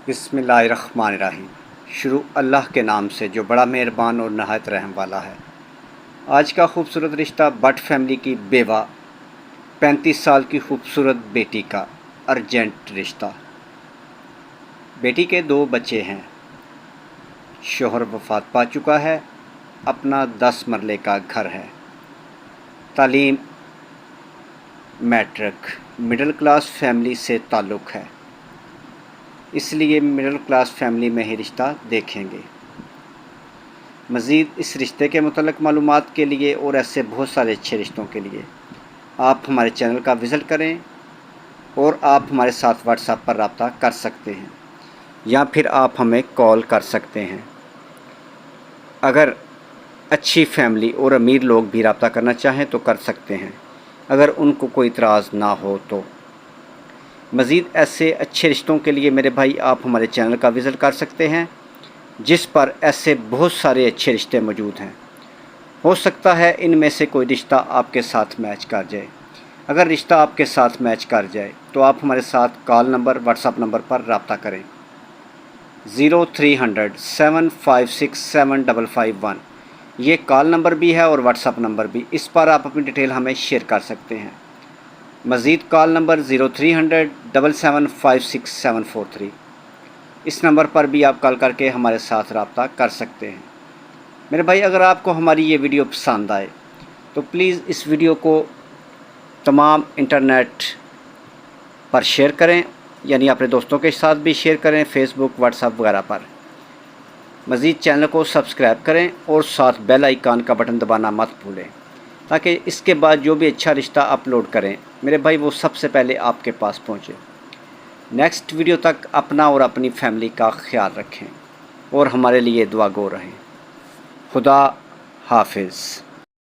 बिस्मिल्लाहिर्रहमानिर्रहीम। शुरू अल्लाह के नाम से जो बड़ा मेहरबान और नहायत रहम वाला है। आज का खूबसूरत रिश्ता भट्ट फैमिली की बेवा 35 साल की खूबसूरत बेटी का अर्जेंट रिश्ता। बेटी के 2 बच्चे हैं, शोहर वफ़ात पा चुका है, अपना 10 मरले का घर है, तालीम मैट्रिक, मिडिल क्लास फैमिली से ताल्लुक़ है, इसलिए मिडिल क्लास फैमिली में ही रिश्ता देखेंगे। मज़ीद इस रिश्ते के मुतल्लिक़ मालूमात के लिए और ऐसे बहुत सारे अच्छे रिश्तों के लिए आप हमारे चैनल का विज़िट करें और आप हमारे साथ व्हाट्सएप पर रब्ता कर सकते हैं या फिर आप हमें कॉल कर सकते हैं। अगर अच्छी फैमिली और अमीर लोग भी रब्ता करना चाहें तो कर सकते हैं, अगर उनको कोई इतराज़ ना हो तो। मज़ीद ऐसे अच्छे रिश्तों के लिए मेरे भाई आप हमारे चैनल का विज़िट कर सकते हैं, जिस पर ऐसे बहुत सारे अच्छे रिश्ते मौजूद हैं। हो सकता है इनमें से कोई रिश्ता आपके साथ मैच कर जाए। अगर रिश्ता आपके साथ मैच कर जाए तो आप हमारे साथ कॉल नंबर, व्हाट्सएप नंबर पर रब्ता करें 0300 756 7551। ये कॉल नंबर भी है और व्हाट्सएप नंबर भी। इस पर आप अपनी डिटेल हमें शेयर कर सकते हैं। मज़ीद कॉल नंबर 0300 775 743। इस नंबर पर भी आप कॉल करके हमारे साथ रब्ता कर सकते हैं। मेरे भाई अगर आपको हमारी ये वीडियो पसंद आए तो प्लीज़ इस वीडियो को तमाम इंटरनेट पर शेयर करें, यानी अपने दोस्तों के साथ भी शेयर करें, फेसबुक, व्हाट्सएप वगैरह पर। मज़ीद चैनल को सब्सक्राइब करें और साथ बेल आइकन का बटन दबाना मत भूलें, ताकि इसके बाद जो भी अच्छा रिश्ता अपलोड करें मेरे भाई वो सबसे पहले आपके पास पहुँचे। नेक्स्ट वीडियो तक अपना और अपनी फैमिली का ख्याल रखें और हमारे लिए दुआ गो रहें। खुदा हाफिज़।